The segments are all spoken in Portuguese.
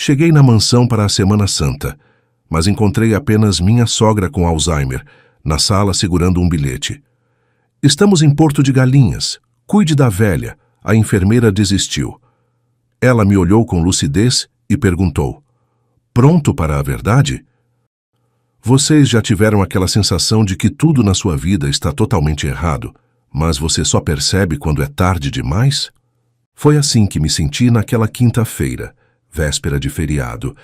Cheguei na mansão para a Semana Santa, mas encontrei apenas minha sogra com Alzheimer, na sala segurando um bilhete. Estamos em Porto de Galinhas. Cuide da velha. A enfermeira desistiu. Ela me olhou com lucidez e perguntou: pronto para a verdade? Vocês já tiveram aquela sensação de que tudo na sua vida está totalmente errado, mas você só percebe quando é tarde demais? Foi assim que me senti naquela quinta-feira, véspera de feriado,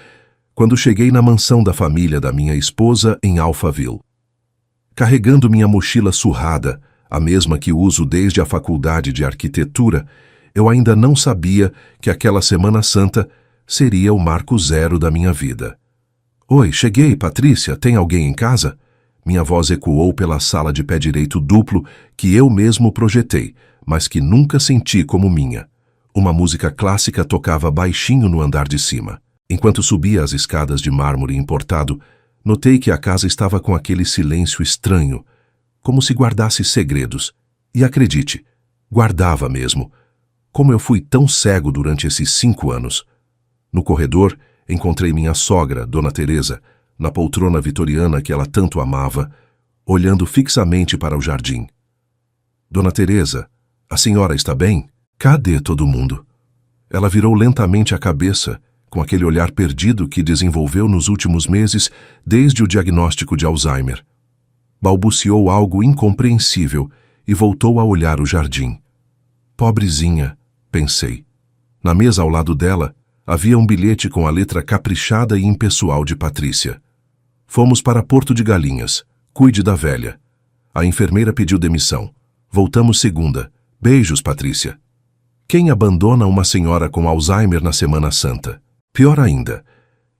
quando cheguei na mansão da família da minha esposa em Alphaville. Carregando minha mochila surrada, a mesma que uso desde a faculdade de arquitetura, eu ainda não sabia que aquela Semana Santa seria o marco zero da minha vida. Oi, cheguei, Patrícia, tem alguém em casa? Minha voz ecoou pela sala de pé direito duplo que eu mesmo projetei, mas que nunca senti como minha. Uma música clássica tocava baixinho no andar de cima. Enquanto subia as escadas de mármore importado, notei que a casa estava com aquele silêncio estranho, como se guardasse segredos. E acredite, guardava mesmo. Como eu fui tão cego durante esses 5 anos. No corredor, encontrei minha sogra, Dona Teresa, na poltrona vitoriana que ela tanto amava, olhando fixamente para o jardim. Dona Teresa, a senhora está bem? Cadê todo mundo? Ela virou lentamente a cabeça, com aquele olhar perdido que desenvolveu nos últimos meses desde o diagnóstico de Alzheimer. Balbuciou algo incompreensível e voltou a olhar o jardim. Pobrezinha, pensei. Na mesa ao lado dela, havia um bilhete com a letra caprichada e impessoal de Patrícia. Fomos para Porto de Galinhas. Cuide da velha. A enfermeira pediu demissão. Voltamos segunda. Beijos, Patrícia. Quem abandona uma senhora com Alzheimer na Semana Santa? Pior ainda,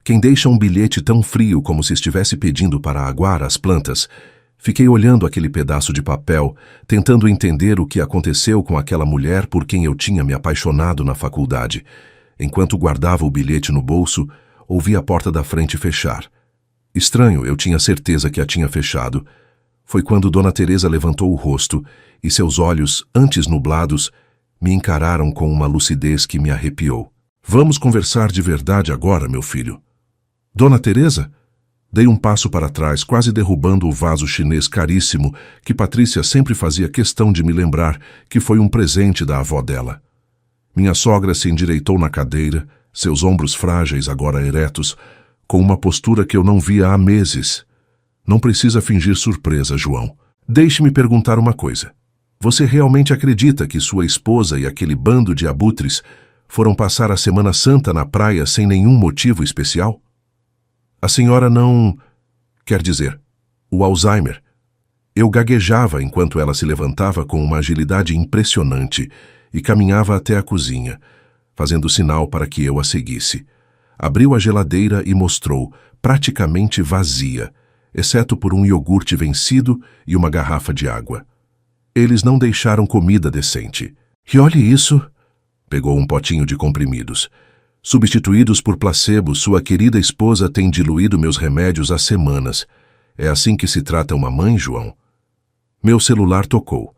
quem deixa um bilhete tão frio como se estivesse pedindo para aguar as plantas. Fiquei olhando aquele pedaço de papel, tentando entender o que aconteceu com aquela mulher por quem eu tinha me apaixonado na faculdade. Enquanto guardava o bilhete no bolso, ouvi a porta da frente fechar. Estranho, eu tinha certeza que a tinha fechado. Foi quando Dona Teresa levantou o rosto e seus olhos, antes nublados, me encararam com uma lucidez que me arrepiou. Vamos conversar de verdade agora, meu filho. Dona Teresa? Dei um passo para trás, quase derrubando o vaso chinês caríssimo que Patrícia sempre fazia questão de me lembrar que foi um presente da avó dela. Minha sogra se endireitou na cadeira, seus ombros frágeis agora eretos, com uma postura que eu não via há meses. Não precisa fingir surpresa, João. Deixe-me perguntar uma coisa. Você realmente acredita que sua esposa e aquele bando de abutres foram passar a Semana Santa na praia sem nenhum motivo especial? A senhora não... Quer dizer, o Alzheimer. Eu gaguejava enquanto ela se levantava com uma agilidade impressionante e caminhava até a cozinha, fazendo sinal para que eu a seguisse. Abriu a geladeira e mostrou, praticamente vazia, exceto por um iogurte vencido e uma garrafa de água. Eles não deixaram comida decente. E olhe isso! Pegou um potinho de comprimidos. Substituídos por placebo, sua querida esposa tem diluído meus remédios há semanas. É assim que se trata uma mãe, João? Meu celular tocou.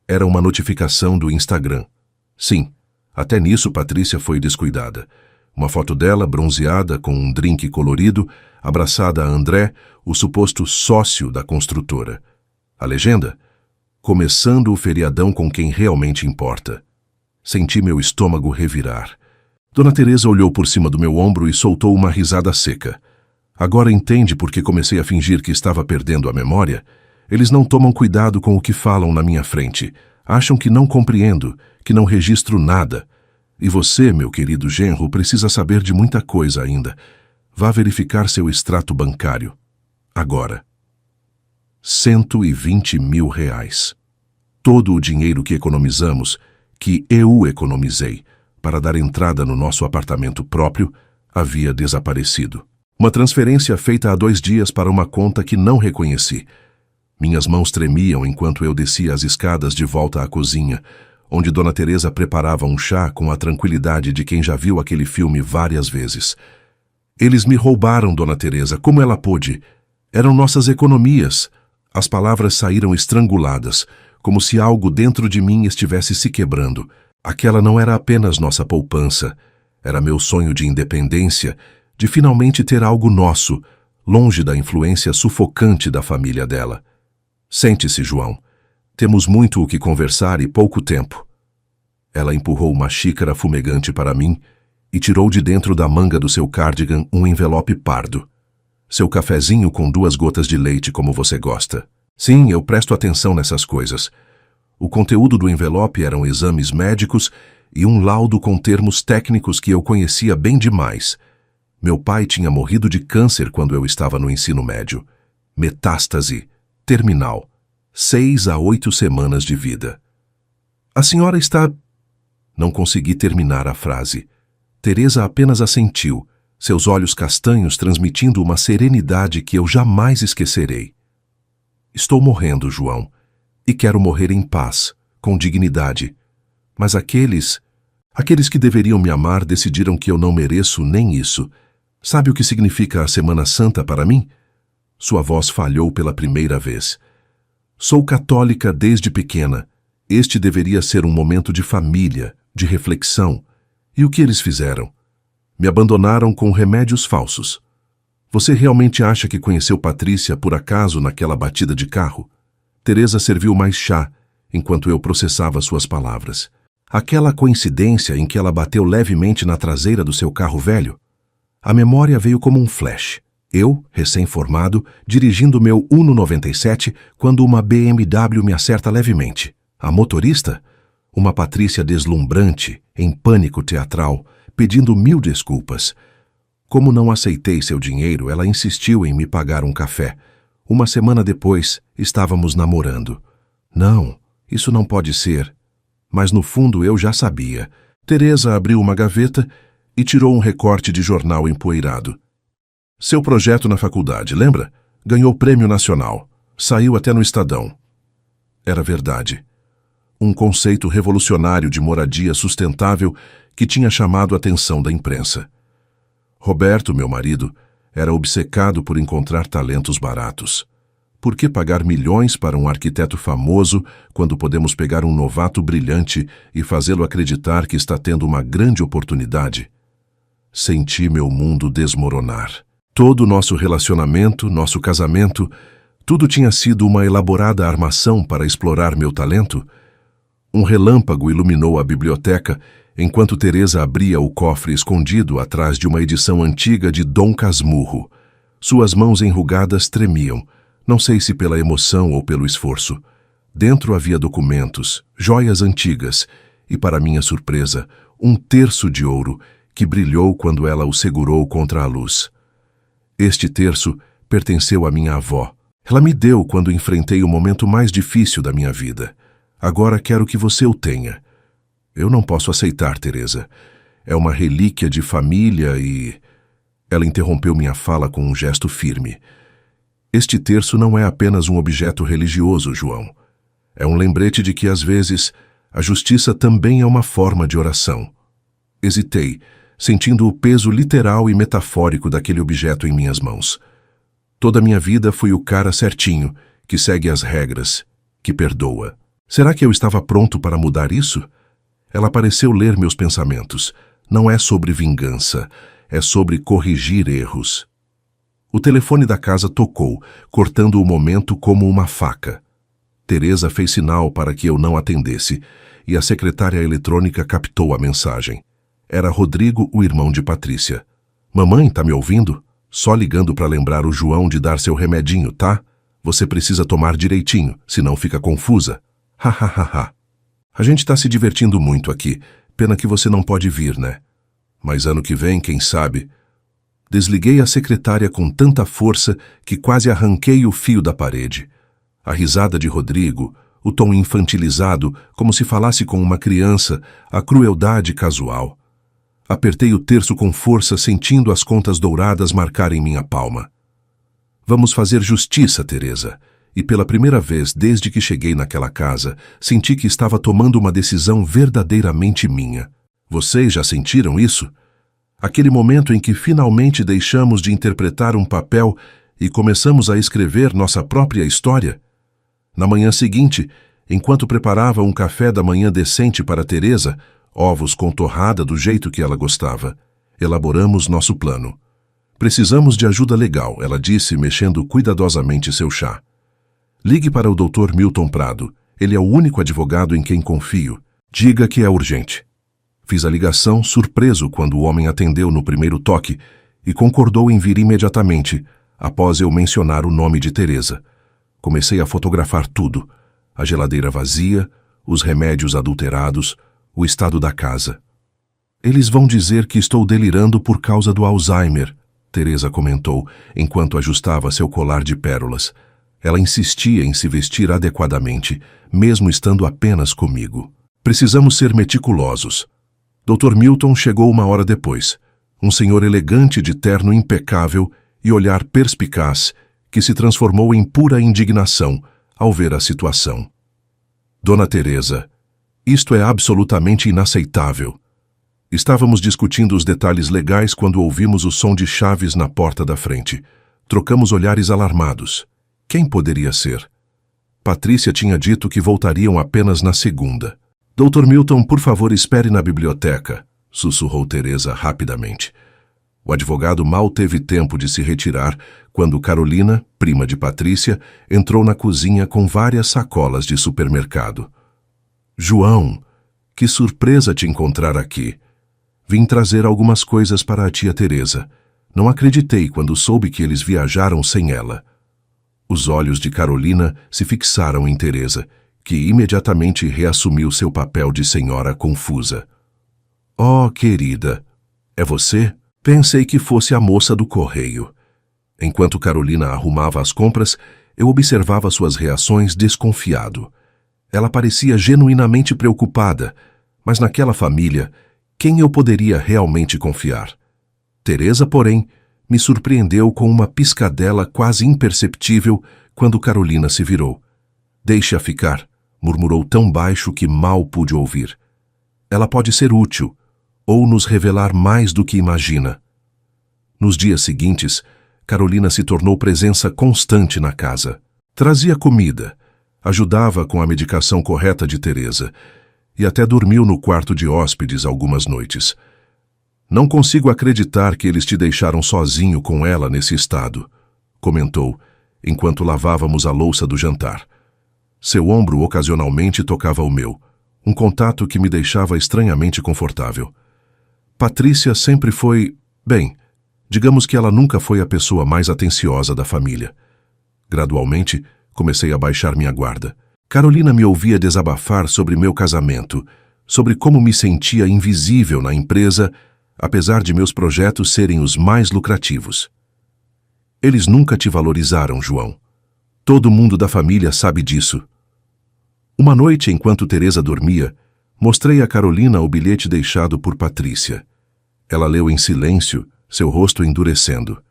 Era uma notificação do Instagram. Sim, até nisso Patrícia foi descuidada. Uma foto dela, bronzeada, com um drink colorido, abraçada a André, o suposto sócio da construtora. A legenda? Começando o feriadão com quem realmente importa. Senti meu estômago revirar. Dona Teresa olhou por cima do meu ombro e soltou uma risada seca. Agora entende por que comecei a fingir que estava perdendo a memória? Eles não tomam cuidado com o que falam na minha frente. Acham que não compreendo, que não registro nada. E você, meu querido genro, precisa saber de muita coisa ainda. Vá verificar seu extrato bancário. Agora. 120 mil reais. Todo o dinheiro que economizamos, que eu economizei, para dar entrada no nosso apartamento próprio, havia desaparecido. Uma transferência feita há 2 dias para uma conta que não reconheci. Minhas mãos tremiam enquanto eu descia as escadas de volta à cozinha, onde Dona Teresa preparava um chá com a tranquilidade de quem já viu aquele filme várias vezes. Eles me roubaram, Dona Teresa, como ela pôde? Eram nossas economias. As palavras saíram estranguladas, como se algo dentro de mim estivesse se quebrando. Aquela não era apenas nossa poupança. Era meu sonho de independência, de finalmente ter algo nosso, longe da influência sufocante da família dela. Sente-se, João. Temos muito o que conversar e pouco tempo. Ela empurrou uma xícara fumegante para mim e tirou de dentro da manga do seu cardigan um envelope pardo. Seu cafezinho com 2 gotas de leite como você gosta. Sim, eu presto atenção nessas coisas. O conteúdo do envelope eram exames médicos e um laudo com termos técnicos que eu conhecia bem demais. Meu pai tinha morrido de câncer quando eu estava no ensino médio. Metástase terminal. 6 a 8 semanas de vida. A senhora está... Não consegui terminar a frase. Teresa apenas assentiu, seus olhos castanhos transmitindo uma serenidade que eu jamais esquecerei. Estou morrendo, João, e quero morrer em paz, com dignidade. Mas aqueles que deveriam me amar decidiram que eu não mereço nem isso. Sabe o que significa a Semana Santa para mim? Sua voz falhou pela primeira vez. Sou católica desde pequena. Este deveria ser um momento de família, de reflexão. E o que eles fizeram? Me abandonaram com remédios falsos. Você realmente acha que conheceu Patrícia por acaso naquela batida de carro? Teresa serviu mais chá, enquanto eu processava suas palavras. Aquela coincidência em que ela bateu levemente na traseira do seu carro velho? A memória veio como um flash. Eu, recém-formado, dirigindo meu Uno 97 quando uma BMW me acerta levemente. A motorista? Uma Patrícia deslumbrante, em pânico teatral, pedindo 1000 desculpas. Como não aceitei seu dinheiro, ela insistiu em me pagar um café. Uma semana depois, estávamos namorando. Não, isso não pode ser. Mas no fundo eu já sabia. Teresa abriu uma gaveta e tirou um recorte de jornal empoeirado. Seu projeto na faculdade, lembra? Ganhou prêmio nacional. Saiu até no Estadão. Era verdade. Um conceito revolucionário de moradia sustentável que tinha chamado a atenção da imprensa. Roberto, meu marido, era obcecado por encontrar talentos baratos. Por que pagar milhões para um arquiteto famoso quando podemos pegar um novato brilhante e fazê-lo acreditar que está tendo uma grande oportunidade? Senti meu mundo desmoronar. Todo o nosso relacionamento, nosso casamento, tudo tinha sido uma elaborada armação para explorar meu talento. Um relâmpago iluminou a biblioteca enquanto Teresa abria o cofre escondido atrás de uma edição antiga de Dom Casmurro. Suas mãos enrugadas tremiam, não sei se pela emoção ou pelo esforço. Dentro havia documentos, joias antigas e, para minha surpresa, um terço de ouro que brilhou quando ela o segurou contra a luz. Este terço pertenceu à minha avó. Ela me deu quando enfrentei o momento mais difícil da minha vida. Agora quero que você o tenha. Eu não posso aceitar, Teresa. É uma relíquia de família e... Ela interrompeu minha fala com um gesto firme. Este terço não é apenas um objeto religioso, João. É um lembrete de que, às vezes, a justiça também é uma forma de oração. Hesitei, sentindo o peso literal e metafórico daquele objeto em minhas mãos. Toda a minha vida fui o cara certinho, que segue as regras, que perdoa. Será que eu estava pronto para mudar isso? Ela pareceu ler meus pensamentos. Não é sobre vingança, é sobre corrigir erros. O telefone da casa tocou, cortando o momento como uma faca. Teresa fez sinal para que eu não atendesse, e a secretária eletrônica captou a mensagem. Era Rodrigo, o irmão de Patrícia. Mamãe, tá me ouvindo? Só ligando para lembrar o João de dar seu remedinho, tá? Você precisa tomar direitinho, senão fica confusa. Ha ha ha ha. A gente tá se divertindo muito aqui. Pena que você não pode vir, né? Mas ano que vem, quem sabe... Desliguei a secretária com tanta força que quase arranquei o fio da parede. A risada de Rodrigo, o tom infantilizado, como se falasse com uma criança, a crueldade casual. Apertei o terço com força, sentindo as contas douradas marcarem minha palma. Vamos fazer justiça, Teresa. E pela primeira vez desde que cheguei naquela casa, senti que estava tomando uma decisão verdadeiramente minha. Vocês já sentiram isso? Aquele momento em que finalmente deixamos de interpretar um papel e começamos a escrever nossa própria história? Na manhã seguinte, enquanto preparava um café da manhã decente para Teresa, ovos com torrada do jeito que ela gostava. Elaboramos nosso plano. Precisamos de ajuda legal, ela disse, mexendo cuidadosamente seu chá. Ligue para o Dr. Milton Prado. Ele é o único advogado em quem confio. Diga que é urgente. Fiz a ligação, surpreso quando o homem atendeu no primeiro toque e concordou em vir imediatamente, após eu mencionar o nome de Teresa. Comecei a fotografar tudo. A geladeira vazia, os remédios adulterados, o estado da casa. Eles vão dizer que estou delirando por causa do Alzheimer, Teresa comentou, enquanto ajustava seu colar de pérolas. Ela insistia em se vestir adequadamente, mesmo estando apenas comigo. Precisamos ser meticulosos. Dr. Milton chegou uma hora depois. Um senhor elegante de terno impecável e olhar perspicaz, que se transformou em pura indignação ao ver a situação. Dona Teresa, isto é absolutamente inaceitável. Estávamos discutindo os detalhes legais quando ouvimos o som de chaves na porta da frente. Trocamos olhares alarmados. Quem poderia ser? Patrícia tinha dito que voltariam apenas na segunda. Dr. Milton, por favor, espere na biblioteca, sussurrou Teresa rapidamente. O advogado mal teve tempo de se retirar quando Carolina, prima de Patrícia, entrou na cozinha com várias sacolas de supermercado. João, que surpresa te encontrar aqui. Vim trazer algumas coisas para a tia Teresa. Não acreditei quando soube que eles viajaram sem ela. Os olhos de Carolina se fixaram em Teresa, que imediatamente reassumiu seu papel de senhora confusa. Oh, querida, é você? Pensei que fosse a moça do correio. Enquanto Carolina arrumava as compras, eu observava suas reações desconfiado. Ela parecia genuinamente preocupada, mas naquela família, quem eu poderia realmente confiar? Teresa, porém, me surpreendeu com uma piscadela quase imperceptível quando Carolina se virou. Deixe-a ficar, murmurou tão baixo que mal pude ouvir. Ela pode ser útil, ou nos revelar mais do que imagina. Nos dias seguintes, Carolina se tornou presença constante na casa. Trazia comida, ajudava com a medicação correta de Teresa e até dormiu no quarto de hóspedes algumas noites. Não consigo acreditar que eles te deixaram sozinho com ela nesse estado, comentou, enquanto lavávamos a louça do jantar. Seu ombro ocasionalmente tocava o meu, um contato que me deixava estranhamente confortável. Patrícia sempre foi... Bem, digamos que ela nunca foi a pessoa mais atenciosa da família. Gradualmente, comecei a baixar minha guarda. Carolina me ouvia desabafar sobre meu casamento, sobre como me sentia invisível na empresa, apesar de meus projetos serem os mais lucrativos. Eles nunca te valorizaram, João. Todo mundo da família sabe disso. Uma noite, enquanto Teresa dormia, mostrei a Carolina o bilhete deixado por Patrícia. Ela leu em silêncio, seu rosto endurecendo.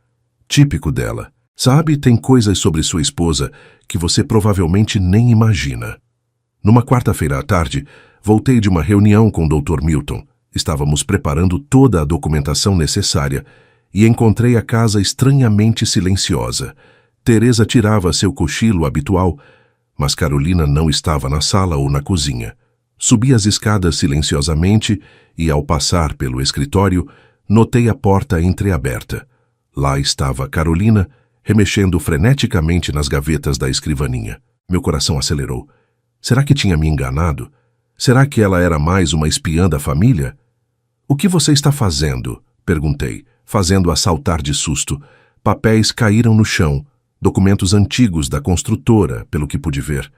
Típico dela. Sabe, tem coisas sobre sua esposa que você provavelmente nem imagina. Numa quarta-feira à tarde, voltei de uma reunião com o Dr. Milton. Estávamos preparando toda a documentação necessária e encontrei a casa estranhamente silenciosa. Teresa tirava seu cochilo habitual, mas Carolina não estava na sala ou na cozinha. Subi as escadas silenciosamente e, ao passar pelo escritório, notei a porta entreaberta. Lá estava Carolina, remexendo freneticamente nas gavetas da escrivaninha. Meu coração acelerou. Será que tinha me enganado? Será que ela era mais uma espiã da família? O que você está fazendo? Perguntei, fazendo-a saltar de susto. Papéis caíram no chão, documentos antigos da construtora, pelo que pude ver.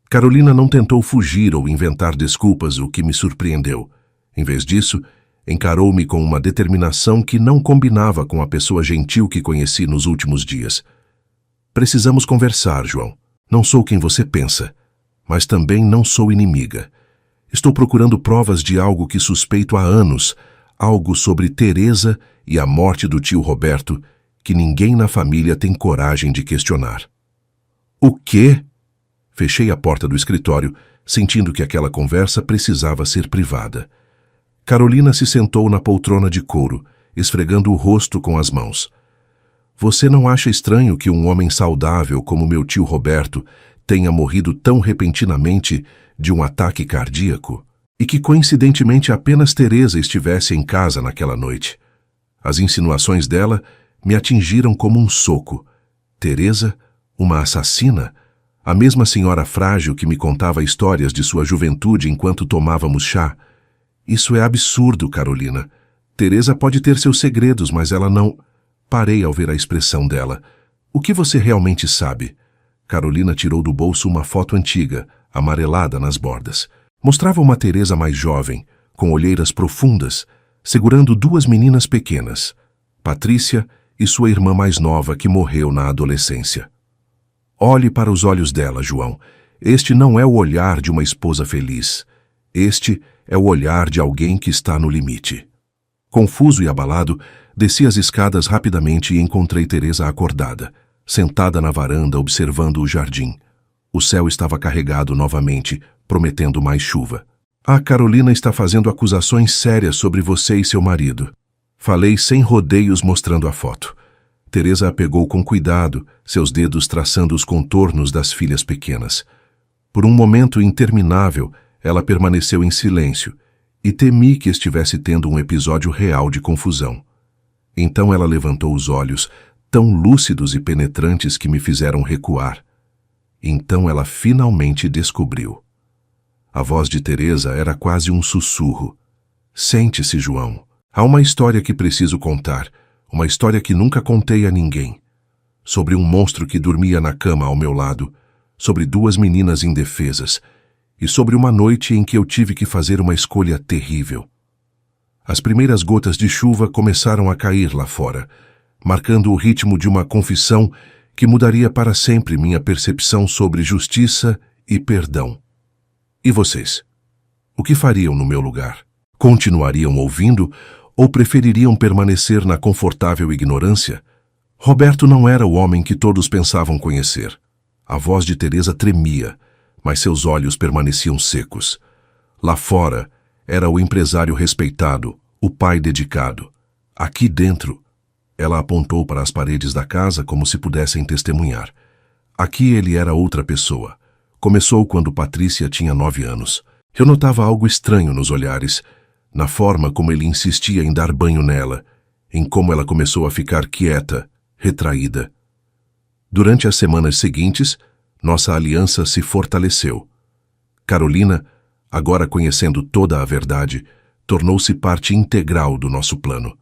Carolina não tentou fugir ou inventar desculpas, o que me surpreendeu. Em vez disso, encarou-me com uma determinação que não combinava com a pessoa gentil que conheci nos últimos dias. Precisamos conversar, João. Não sou quem você pensa, mas também não sou inimiga. Estou procurando provas de algo que suspeito há anos, algo sobre Teresa e a morte do tio Roberto, que ninguém na família tem coragem de questionar. O quê? Fechei a porta do escritório, sentindo que aquela conversa precisava ser privada. Carolina se sentou na poltrona de couro, esfregando o rosto com as mãos. Você não acha estranho que um homem saudável como meu tio Roberto tenha morrido tão repentinamente de um ataque cardíaco? E que coincidentemente apenas Teresa estivesse em casa naquela noite. As insinuações dela me atingiram como um soco. Teresa, uma assassina? A mesma senhora frágil que me contava histórias de sua juventude enquanto tomávamos chá. Isso é absurdo, Carolina. Teresa pode ter seus segredos, mas ela não... Parei ao ver a expressão dela. O que você realmente sabe? Carolina tirou do bolso uma foto antiga, amarelada nas bordas. Mostrava uma Teresa mais jovem, com olheiras profundas, segurando duas meninas pequenas, Patrícia e sua irmã mais nova que morreu na adolescência. Olhe para os olhos dela, João. Este não é o olhar de uma esposa feliz. Este é o olhar de alguém que está no limite. Confuso e abalado, desci as escadas rapidamente e encontrei Teresa acordada, sentada na varanda observando o jardim. O céu estava carregado novamente, prometendo mais chuva. A Carolina está fazendo acusações sérias sobre você e seu marido. Falei sem rodeios mostrando a foto. Teresa a pegou com cuidado, seus dedos traçando os contornos das filhas pequenas. Por um momento interminável, ela permaneceu em silêncio, e temi que estivesse tendo um episódio real de confusão. Então ela levantou os olhos, tão lúcidos e penetrantes que me fizeram recuar. Então ela finalmente descobriu. A voz de Teresa era quase um sussurro. Sente-se, João. Há uma história que preciso contar, uma história que nunca contei a ninguém. Sobre um monstro que dormia na cama ao meu lado, sobre duas meninas indefesas, e sobre uma noite em que eu tive que fazer uma escolha terrível. As primeiras gotas de chuva começaram a cair lá fora, marcando o ritmo de uma confissão que mudaria para sempre minha percepção sobre justiça e perdão. E vocês? O que fariam no meu lugar? Continuariam ouvindo ou prefeririam permanecer na confortável ignorância? Roberto não era o homem que todos pensavam conhecer. A voz de Teresa tremia, mas seus olhos permaneciam secos. Lá fora, era o empresário respeitado, o pai dedicado. Aqui dentro, ela apontou para as paredes da casa como se pudessem testemunhar. Aqui ele era outra pessoa. Começou quando Patrícia tinha 9 anos. Eu notava algo estranho nos olhares, na forma como ele insistia em dar banho nela, em como ela começou a ficar quieta, retraída. Durante as semanas seguintes, nossa aliança se fortaleceu. Carolina, agora conhecendo toda a verdade, tornou-se parte integral do nosso plano.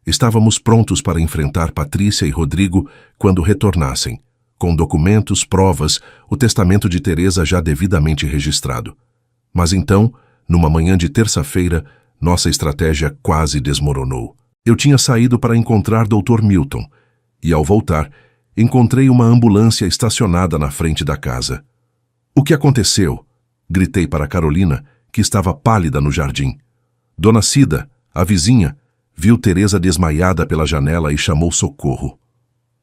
Estávamos prontos para enfrentar Patrícia e Rodrigo quando retornassem, com documentos, provas, o testamento de Teresa já devidamente registrado. Mas então, numa manhã de terça-feira, nossa estratégia quase desmoronou. Eu tinha saído para encontrar Dr. Milton, e ao voltar, encontrei uma ambulância estacionada na frente da casa. O que aconteceu? Gritei para Carolina, que estava pálida no jardim. Dona Cida, a vizinha, viu Teresa desmaiada pela janela e chamou socorro.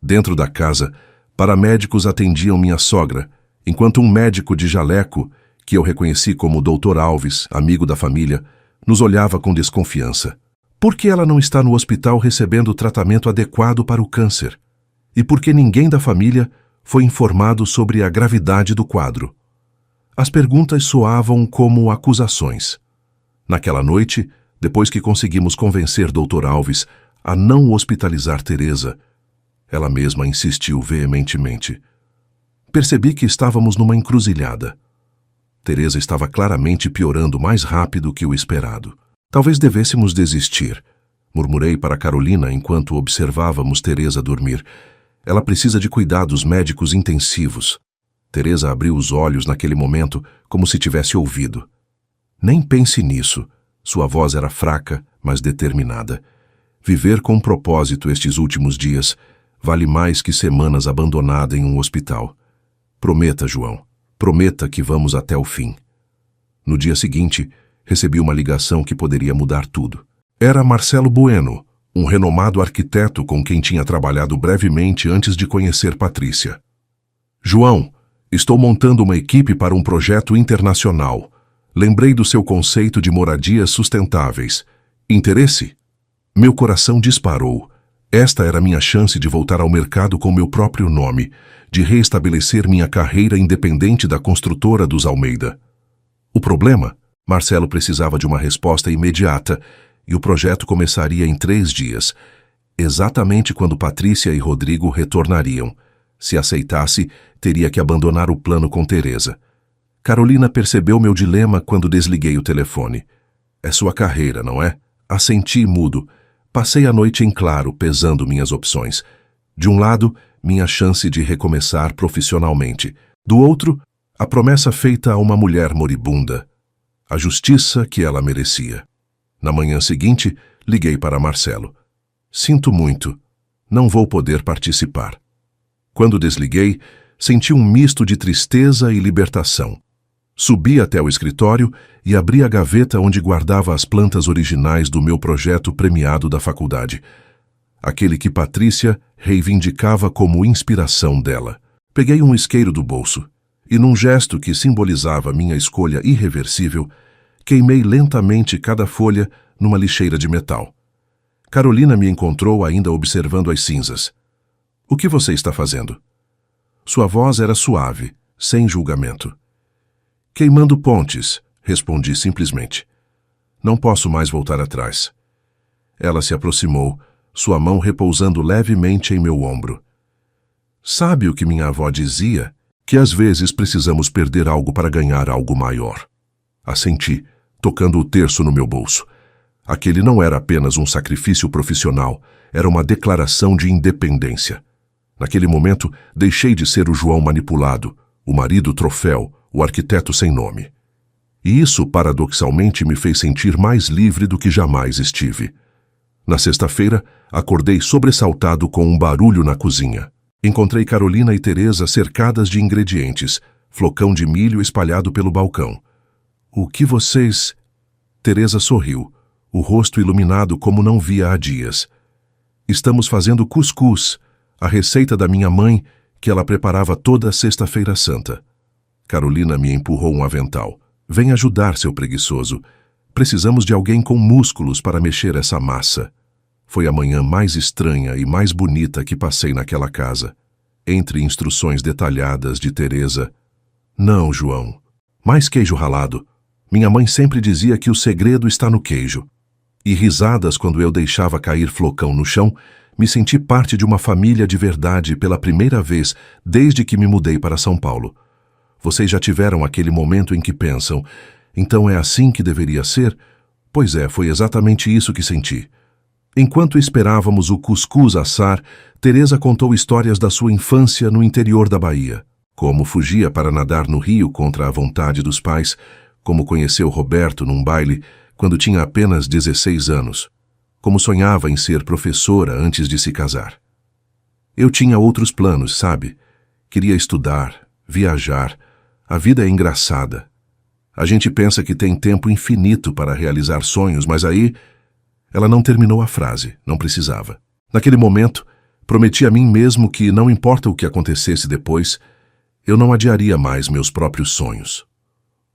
Dentro da casa, paramédicos atendiam minha sogra, enquanto um médico de jaleco, que eu reconheci como Dr. Alves, amigo da família, nos olhava com desconfiança. Por que ela não está no hospital recebendo o tratamento adequado para o câncer? E por que ninguém da família foi informado sobre a gravidade do quadro? As perguntas soavam como acusações. Naquela noite, depois que conseguimos convencer Dr. Alves a não hospitalizar Teresa, ela mesma insistiu veementemente. Percebi que estávamos numa encruzilhada. Teresa estava claramente piorando mais rápido que o esperado. Talvez devêssemos desistir, murmurei para Carolina enquanto observávamos Teresa dormir. Ela precisa de cuidados médicos intensivos. Teresa abriu os olhos naquele momento como se tivesse ouvido. Nem pense nisso. Sua voz era fraca, mas determinada. Viver com propósito estes últimos dias vale mais que semanas abandonada em um hospital. Prometa, João. Prometa que vamos até o fim. No dia seguinte, recebi uma ligação que poderia mudar tudo. Era Marcelo Bueno, um renomado arquiteto com quem tinha trabalhado brevemente antes de conhecer Patrícia. João, estou montando uma equipe para um projeto internacional. Lembrei do seu conceito de moradias sustentáveis. Interesse? Meu coração disparou. Esta era minha chance de voltar ao mercado com meu próprio nome, de reestabelecer minha carreira independente da construtora dos Almeida. O problema? Marcelo precisava de uma resposta imediata e o projeto começaria em 3 dias, exatamente quando Patrícia e Rodrigo retornariam. Se aceitasse, teria que abandonar o plano com Teresa. Carolina percebeu meu dilema quando desliguei o telefone. É sua carreira, não é? Assenti mudo. Passei a noite em claro, pesando minhas opções. De um lado, minha chance de recomeçar profissionalmente. Do outro, a promessa feita a uma mulher moribunda. A justiça que ela merecia. Na manhã seguinte, liguei para Marcelo. Sinto muito. Não vou poder participar. Quando desliguei, senti um misto de tristeza e libertação. Subi até o escritório e abri a gaveta onde guardava as plantas originais do meu projeto premiado da faculdade. Aquele que Patrícia reivindicava como inspiração dela. Peguei um isqueiro do bolso e, num gesto que simbolizava minha escolha irreversível, queimei lentamente cada folha numa lixeira de metal. Carolina me encontrou ainda observando as cinzas. O que você está fazendo? Sua voz era suave, sem julgamento. Queimando pontes, respondi simplesmente. Não posso mais voltar atrás. Ela se aproximou, sua mão repousando levemente em meu ombro. Sabe o que minha avó dizia? Que às vezes precisamos perder algo para ganhar algo maior. Assenti, tocando o terço no meu bolso. Aquele não era apenas um sacrifício profissional, era uma declaração de independência. Naquele momento, deixei de ser o João manipulado, o marido troféu, o arquiteto sem nome. E isso, paradoxalmente, me fez sentir mais livre do que jamais estive. Na sexta-feira, acordei sobressaltado com um barulho na cozinha. Encontrei Carolina e Teresa cercadas de ingredientes, flocão de milho espalhado pelo balcão. O que vocês... Teresa sorriu, o rosto iluminado como não via há dias. Estamos fazendo cuscuz, a receita da minha mãe, que ela preparava toda sexta-feira santa. Carolina me empurrou um avental. Vem ajudar, seu preguiçoso. Precisamos de alguém com músculos para mexer essa massa. Foi a manhã mais estranha e mais bonita que passei naquela casa. Entre instruções detalhadas de Teresa. Não, João. Mais queijo ralado. Minha mãe sempre dizia que o segredo está no queijo. E risadas quando eu deixava cair flocão no chão, me senti parte de uma família de verdade pela primeira vez desde que me mudei para São Paulo. Vocês já tiveram aquele momento em que pensam, então é assim que deveria ser? Pois é, foi exatamente isso que senti. Enquanto esperávamos o cuscuz assar, Teresa contou histórias da sua infância no interior da Bahia. Como fugia para nadar no rio contra a vontade dos pais, como conheceu Roberto num baile quando tinha apenas 16 anos, como sonhava em ser professora antes de se casar. Eu tinha outros planos, sabe? Queria estudar, viajar. A vida é engraçada. A gente pensa que tem tempo infinito para realizar sonhos, mas aí... Ela não terminou a frase, não precisava. Naquele momento, prometi a mim mesmo que, não importa o que acontecesse depois, eu não adiaria mais meus próprios sonhos.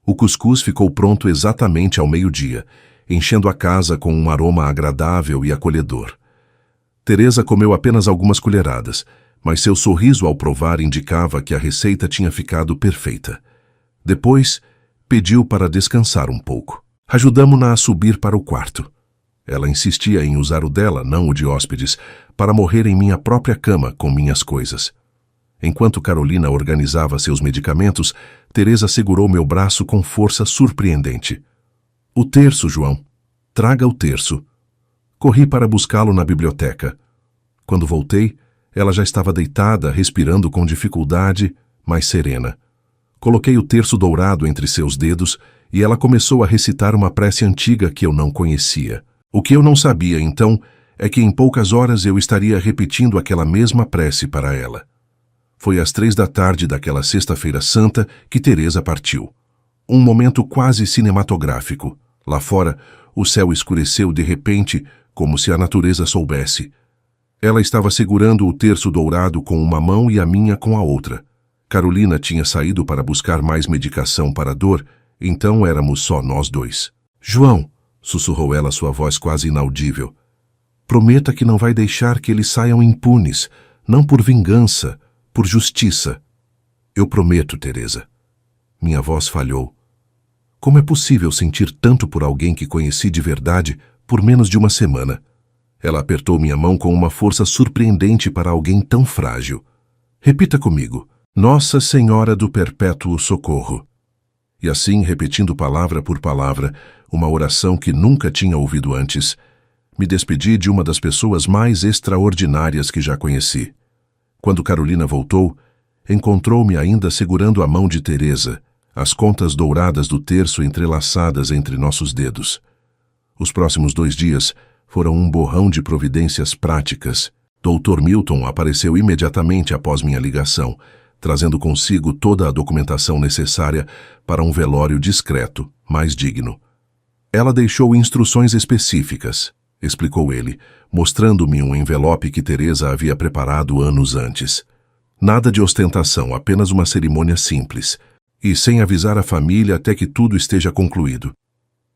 O cuscuz ficou pronto exatamente ao meio-dia, enchendo a casa com um aroma agradável e acolhedor. Teresa comeu apenas algumas colheradas, mas seu sorriso ao provar indicava que a receita tinha ficado perfeita. Depois, pediu para descansar um pouco. Ajudamo-na a subir para o quarto. Ela insistia em usar o dela, não o de hóspedes, para morrer em minha própria cama com minhas coisas. Enquanto Carolina organizava seus medicamentos, Teresa segurou meu braço com força surpreendente. O terço, João. Traga o terço. Corri para buscá-lo na biblioteca. Quando voltei, ela já estava deitada, respirando com dificuldade, mas serena. Coloquei o terço dourado entre seus dedos e ela começou a recitar uma prece antiga que eu não conhecia. O que eu não sabia, então, é que em poucas horas eu estaria repetindo aquela mesma prece para ela. Foi às 3 da tarde daquela sexta-feira santa que Teresa partiu. Um momento quase cinematográfico. Lá fora, o céu escureceu de repente, como se a natureza soubesse. Ela estava segurando o terço dourado com uma mão e a minha com a outra. Carolina tinha saído para buscar mais medicação para a dor, então éramos só nós dois. João, sussurrou ela, sua voz quase inaudível. Prometa que não vai deixar que eles saiam impunes, não por vingança, por justiça. Eu prometo, Teresa. Minha voz falhou. Como é possível sentir tanto por alguém que conheci de verdade por menos de uma semana? Ela apertou minha mão com uma força surpreendente para alguém tão frágil. Repita comigo: Nossa Senhora do Perpétuo Socorro. E assim, repetindo palavra por palavra, uma oração que nunca tinha ouvido antes, me despedi de uma das pessoas mais extraordinárias que já conheci. Quando Carolina voltou, encontrou-me ainda segurando a mão de Teresa, as contas douradas do terço entrelaçadas entre nossos dedos. Os próximos 2 dias foram um borrão de providências práticas. Dr. Milton apareceu imediatamente após minha ligação, trazendo consigo toda a documentação necessária para um velório discreto, mas digno. Ela deixou instruções específicas, explicou ele, mostrando-me um envelope que Teresa havia preparado anos antes. Nada de ostentação, apenas uma cerimônia simples, e sem avisar a família até que tudo esteja concluído.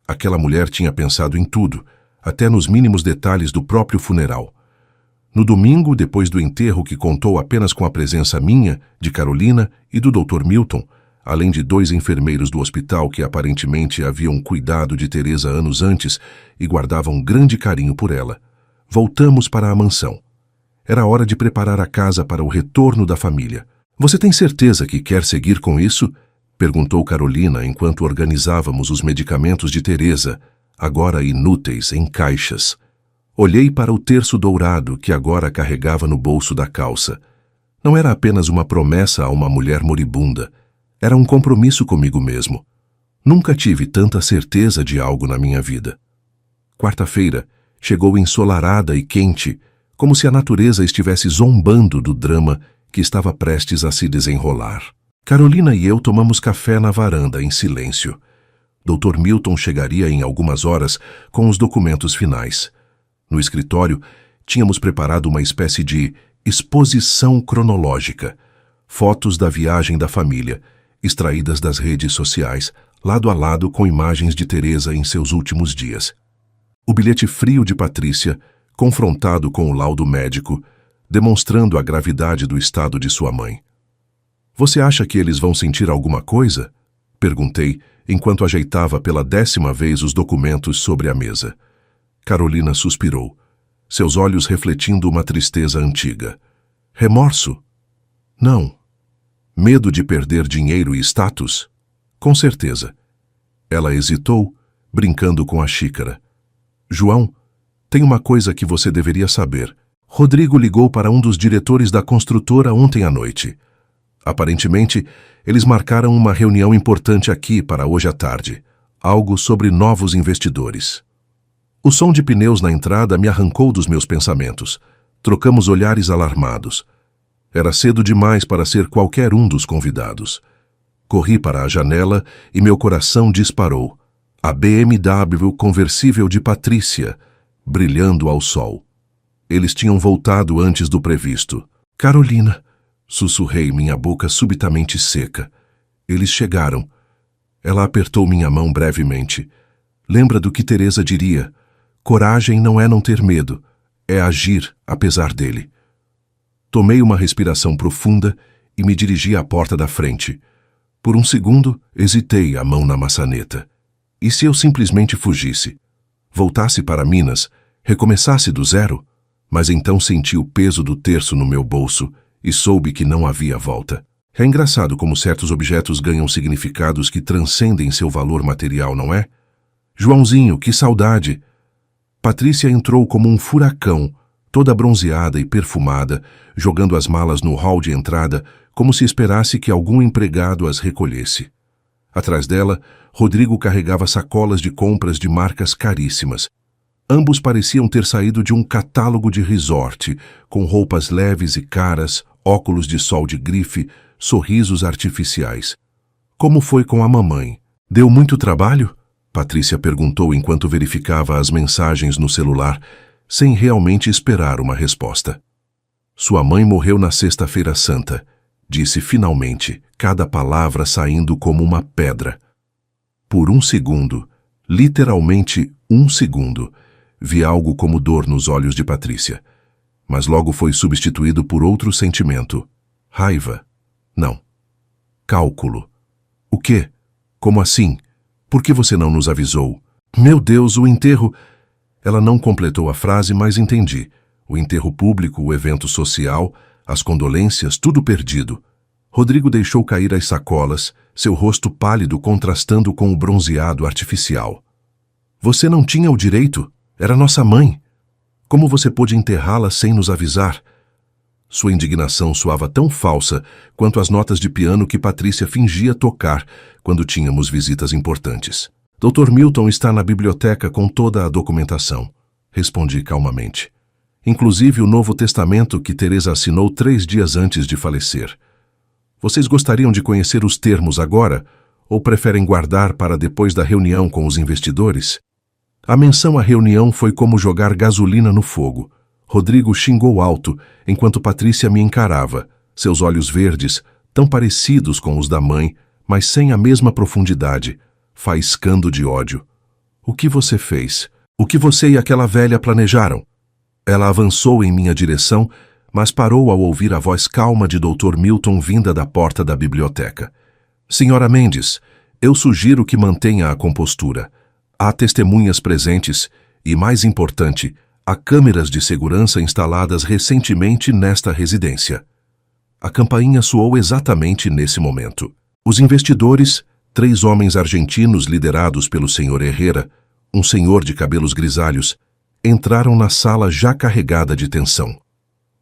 Aquela mulher tinha pensado em tudo, até nos mínimos detalhes do próprio funeral. No domingo, depois do enterro que contou apenas com a presença minha, de Carolina e do Dr. Milton, além de 2 enfermeiros do hospital que aparentemente haviam cuidado de Teresa anos antes e guardavam grande carinho por ela, voltamos para a mansão. Era hora de preparar a casa para o retorno da família. Você tem certeza que quer seguir com isso? Perguntou Carolina enquanto organizávamos os medicamentos de Teresa, agora inúteis em caixas. Olhei para o terço dourado que agora carregava no bolso da calça. Não era apenas uma promessa a uma mulher moribunda. Era um compromisso comigo mesmo. Nunca tive tanta certeza de algo na minha vida. Quarta-feira chegou ensolarada e quente, como se a natureza estivesse zombando do drama que estava prestes a se desenrolar. Carolina e eu tomamos café na varanda em silêncio. Dr. Milton chegaria em algumas horas com os documentos finais. No escritório, tínhamos preparado uma espécie de exposição cronológica. Fotos da viagem da família, extraídas das redes sociais, lado a lado com imagens de Teresa em seus últimos dias. O bilhete frio de Patrícia, confrontado com o laudo médico, demonstrando a gravidade do estado de sua mãe. Você acha que eles vão sentir alguma coisa? Perguntei, enquanto ajeitava pela 10ª vez os documentos sobre a mesa. Carolina suspirou, seus olhos refletindo uma tristeza antiga. Remorso? Não. Medo de perder dinheiro e status? Com certeza. Ela hesitou, brincando com a xícara. João, tem uma coisa que você deveria saber. Rodrigo ligou para um dos diretores da construtora ontem à noite. Aparentemente, eles marcaram uma reunião importante aqui para hoje à tarde. Algo sobre novos investidores. O som de pneus na entrada me arrancou dos meus pensamentos. Trocamos olhares alarmados. Era cedo demais para ser qualquer um dos convidados. Corri para a janela e meu coração disparou. A BMW conversível de Patrícia, brilhando ao sol. Eles tinham voltado antes do previsto. Carolina, sussurrei, minha boca subitamente seca. Eles chegaram. Ela apertou minha mão brevemente. Lembra do que Teresa diria? Coragem não é não ter medo, é agir apesar dele. Tomei uma respiração profunda e me dirigi à porta da frente. Por um segundo, hesitei, a mão na maçaneta. E se eu simplesmente fugisse? Voltasse para Minas, recomeçasse do zero? Mas então senti o peso do terço no meu bolso e soube que não havia volta. É engraçado como certos objetos ganham significados que transcendem seu valor material, não é? Joãozinho, que saudade! Patrícia entrou como um furacão, toda bronzeada e perfumada, jogando as malas no hall de entrada, como se esperasse que algum empregado as recolhesse. Atrás dela, Rodrigo carregava sacolas de compras de marcas caríssimas. Ambos pareciam ter saído de um catálogo de resort, com roupas leves e caras, óculos de sol de grife, sorrisos artificiais. Como foi com a mamãe? Deu muito trabalho? Patrícia perguntou enquanto verificava as mensagens no celular, sem realmente esperar uma resposta. Sua mãe morreu na Sexta-feira Santa, disse finalmente, cada palavra saindo como uma pedra. Por um segundo, literalmente um segundo, vi algo como dor nos olhos de Patrícia, mas logo foi substituído por outro sentimento. Raiva? Não. Cálculo. O quê? Como assim? Por que você não nos avisou? Meu Deus, o enterro... Ela não completou a frase, mas entendi. O enterro público, o evento social, as condolências, tudo perdido. Rodrigo deixou cair as sacolas, seu rosto pálido contrastando com o bronzeado artificial. Você não tinha o direito. Era nossa mãe. Como você pôde enterrá-la sem nos avisar? Sua indignação soava tão falsa quanto as notas de piano que Patrícia fingia tocar quando tínhamos visitas importantes. Dr. Milton está na biblioteca com toda a documentação, respondi calmamente. Inclusive o Novo Testamento que Teresa assinou 3 dias antes de falecer. Vocês gostariam de conhecer os termos agora, ou preferem guardar para depois da reunião com os investidores? A menção à reunião foi como jogar gasolina no fogo. Rodrigo xingou alto, enquanto Patrícia me encarava, seus olhos verdes, tão parecidos com os da mãe, mas sem a mesma profundidade, faiscando de ódio. O que você fez? O que você e aquela velha planejaram? Ela avançou em minha direção, mas parou ao ouvir a voz calma de Dr. Milton vinda da porta da biblioteca. Senhora Mendes, eu sugiro que mantenha a compostura. Há testemunhas presentes e, mais importante, há câmeras de segurança instaladas recentemente nesta residência. A campainha soou exatamente nesse momento. Os investidores, 3 homens argentinos liderados pelo Sr. Herrera, um senhor de cabelos grisalhos, entraram na sala já carregada de tensão.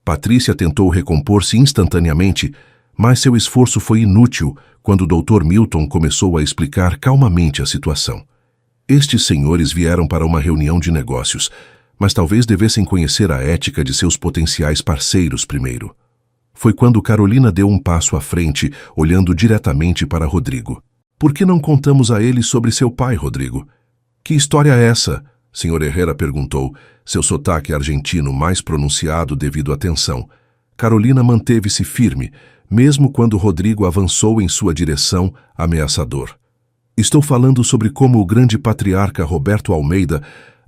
Patrícia tentou recompor-se instantaneamente, mas seu esforço foi inútil quando o Dr. Milton começou a explicar calmamente a situação. Estes senhores vieram para uma reunião de negócios, mas talvez devessem conhecer a ética de seus potenciais parceiros primeiro. Foi quando Carolina deu um passo à frente, olhando diretamente para Rodrigo. Por que não contamos a ele sobre seu pai, Rodrigo? Que história é essa? Sr. Herrera perguntou, seu sotaque argentino mais pronunciado devido à tensão. Carolina manteve-se firme, mesmo quando Rodrigo avançou em sua direção, ameaçador. Estou falando sobre como o grande patriarca Roberto Almeida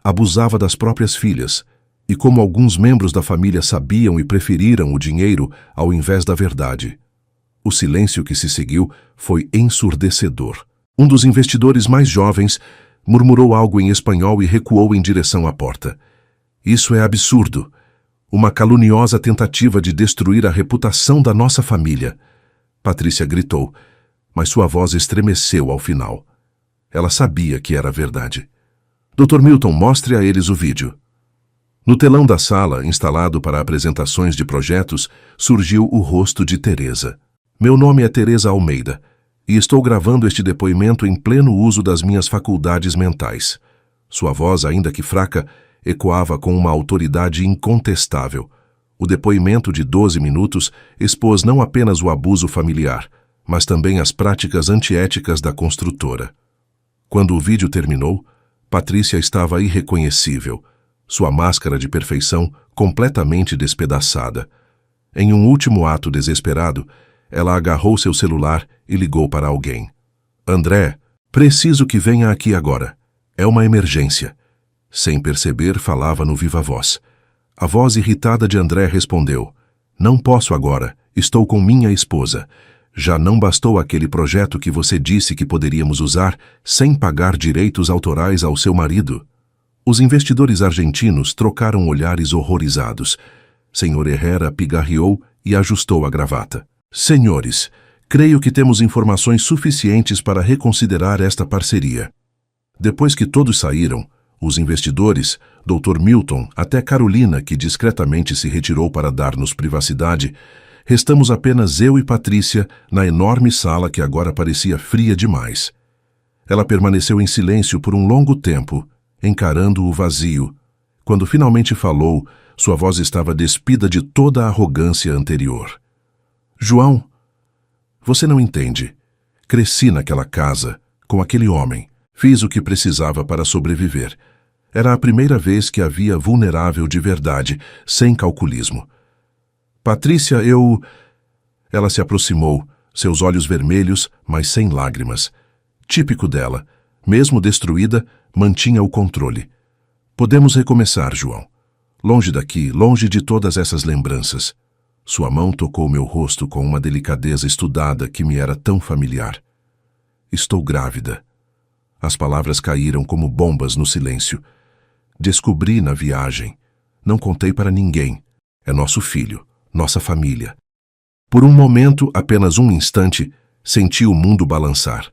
abusava das próprias filhas, e como alguns membros da família sabiam e preferiram o dinheiro ao invés da verdade. O silêncio que se seguiu foi ensurdecedor. Um dos investidores mais jovens murmurou algo em espanhol e recuou em direção à porta. Isso é absurdo. Uma caluniosa tentativa de destruir a reputação da nossa família. Patrícia gritou, mas sua voz estremeceu ao final. Ela sabia que era verdade. Dr. Milton, mostre a eles o vídeo. No telão da sala, instalado para apresentações de projetos, surgiu o rosto de Teresa. Meu nome é Teresa Almeida, e estou gravando este depoimento em pleno uso das minhas faculdades mentais. Sua voz, ainda que fraca, ecoava com uma autoridade incontestável. O depoimento de 12 minutos expôs não apenas o abuso familiar, mas também as práticas antiéticas da construtora. Quando o vídeo terminou, Patrícia estava irreconhecível, sua máscara de perfeição completamente despedaçada. Em um último ato desesperado, ela agarrou seu celular e ligou para alguém. André, preciso que venha aqui agora. É uma emergência. Sem perceber, falava no viva voz. A voz irritada de André respondeu. Não posso agora. Estou com minha esposa. Já não bastou aquele projeto que você disse que poderíamos usar sem pagar direitos autorais ao seu marido? Os investidores argentinos trocaram olhares horrorizados. Sr. Herrera pigarreou e ajustou a gravata. Senhores, creio que temos informações suficientes para reconsiderar esta parceria. Depois que todos saíram, os investidores, Dr. Milton, até Carolina, que discretamente se retirou para dar-nos privacidade, restamos apenas eu e Patrícia na enorme sala que agora parecia fria demais. Ela permaneceu em silêncio por um longo tempo, encarando o vazio. Quando finalmente falou, sua voz estava despida de toda a arrogância anterior. João, você não entende. Cresci naquela casa, com aquele homem. Fiz o que precisava para sobreviver. Era a primeira vez que a via vulnerável de verdade, sem calculismo. Patrícia, eu... Ela se aproximou, seus olhos vermelhos, mas sem lágrimas. Típico dela, mesmo destruída, mantinha o controle. Podemos recomeçar, João. Longe daqui, longe de todas essas lembranças. Sua mão tocou meu rosto com uma delicadeza estudada que me era tão familiar. Estou grávida. As palavras caíram como bombas no silêncio. Descobri na viagem. Não contei para ninguém. É nosso filho, nossa família. Por um momento, apenas um instante, senti o mundo balançar.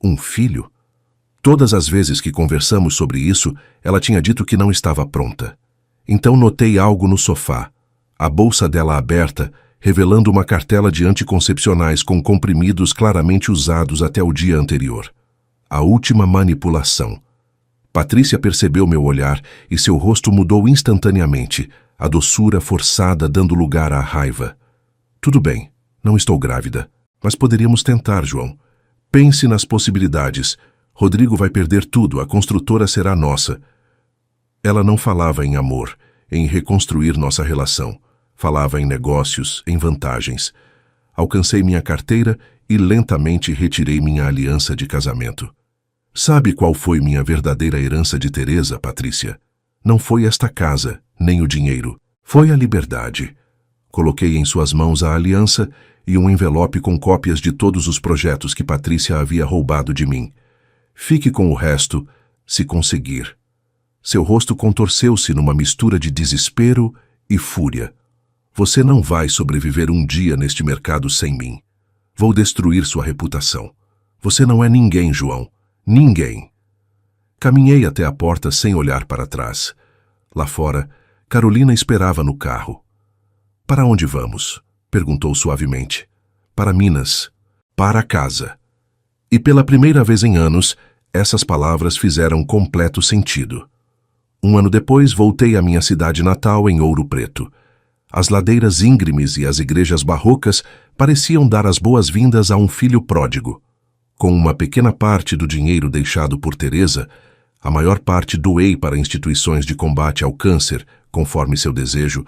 Um filho? Todas as vezes que conversamos sobre isso, ela tinha dito que não estava pronta. Então notei algo no sofá. A bolsa dela aberta, revelando uma cartela de anticoncepcionais com comprimidos claramente usados até o dia anterior. A última manipulação. Patrícia percebeu meu olhar e seu rosto mudou instantaneamente, a doçura forçada dando lugar à raiva. Tudo bem, não estou grávida, mas poderíamos tentar, João. Pense nas possibilidades. Rodrigo vai perder tudo, a construtora será nossa. Ela não falava em amor, em reconstruir nossa relação. Falava em negócios, em vantagens. Alcancei minha carteira e lentamente retirei minha aliança de casamento. Sabe qual foi minha verdadeira herança de Teresa, Patrícia? Não foi esta casa, nem o dinheiro. Foi a liberdade. Coloquei em suas mãos a aliança e um envelope com cópias de todos os projetos que Patrícia havia roubado de mim. Fique com o resto, se conseguir. Seu rosto contorceu-se numa mistura de desespero e fúria. Você não vai sobreviver um dia neste mercado sem mim. Vou destruir sua reputação. Você não é ninguém, João. Ninguém. Caminhei até a porta sem olhar para trás. Lá fora, Carolina esperava no carro. Para onde vamos? Perguntou suavemente. Para Minas. Para casa. E pela primeira vez em anos, essas palavras fizeram completo sentido. Um ano depois, voltei à minha cidade natal em Ouro Preto. As ladeiras íngremes e as igrejas barrocas pareciam dar as boas-vindas a um filho pródigo. Com uma pequena parte do dinheiro deixado por Teresa, a maior parte doei para instituições de combate ao câncer, conforme seu desejo,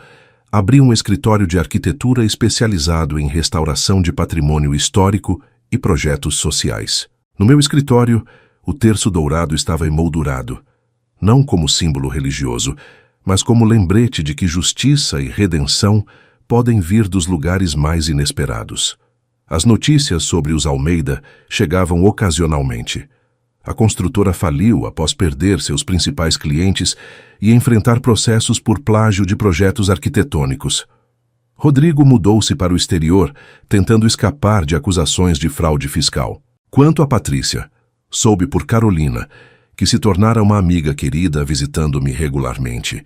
abri um escritório de arquitetura especializado em restauração de patrimônio histórico e projetos sociais. No meu escritório, o terço dourado estava emoldurado, não como símbolo religioso, mas como lembrete de que justiça e redenção podem vir dos lugares mais inesperados. As notícias sobre os Almeida chegavam ocasionalmente. A construtora faliu após perder seus principais clientes e enfrentar processos por plágio de projetos arquitetônicos. Rodrigo mudou-se para o exterior, tentando escapar de acusações de fraude fiscal. Quanto a Patrícia, soube por Carolina, que se tornara uma amiga querida visitando-me regularmente,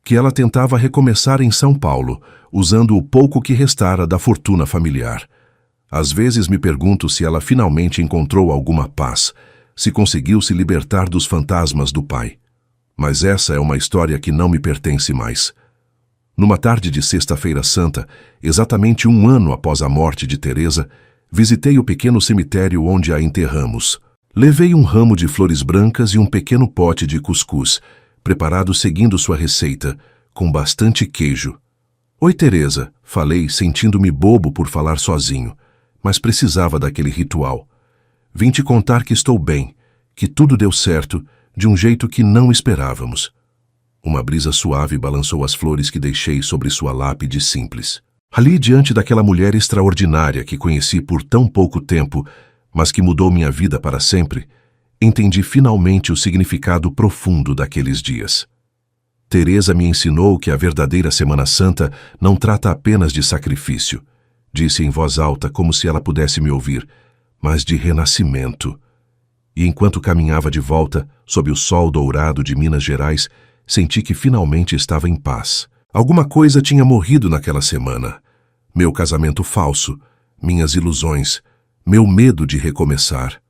que ela tentava recomeçar em São Paulo, usando o pouco que restara da fortuna familiar. Às vezes me pergunto se ela finalmente encontrou alguma paz, se conseguiu se libertar dos fantasmas do pai. Mas essa é uma história que não me pertence mais. Numa tarde de Sexta-feira Santa, exatamente um ano após a morte de Teresa, visitei o pequeno cemitério onde a enterramos. Levei um ramo de flores brancas e um pequeno pote de cuscuz, preparado seguindo sua receita, com bastante queijo. Oi, Teresa, falei, sentindo-me bobo por falar sozinho, mas precisava daquele ritual. Vim te contar que estou bem, que tudo deu certo, de um jeito que não esperávamos. Uma brisa suave balançou as flores que deixei sobre sua lápide simples. Ali, diante daquela mulher extraordinária que conheci por tão pouco tempo, mas que mudou minha vida para sempre, entendi finalmente o significado profundo daqueles dias. Teresa me ensinou que a verdadeira Semana Santa não trata apenas de sacrifício, disse em voz alta como se ela pudesse me ouvir, mas de renascimento. E enquanto caminhava de volta, sob o sol dourado de Minas Gerais, senti que finalmente estava em paz. Alguma coisa tinha morrido naquela semana. Meu casamento falso, minhas ilusões, meu medo de recomeçar.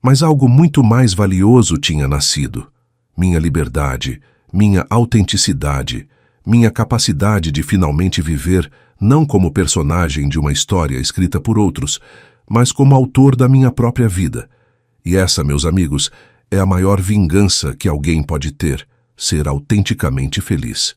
Mas algo muito mais valioso tinha nascido. Minha liberdade, minha autenticidade, minha capacidade de finalmente viver não como personagem de uma história escrita por outros, mas como autor da minha própria vida. E essa, meus amigos, é a maior vingança que alguém pode ter, ser autenticamente feliz.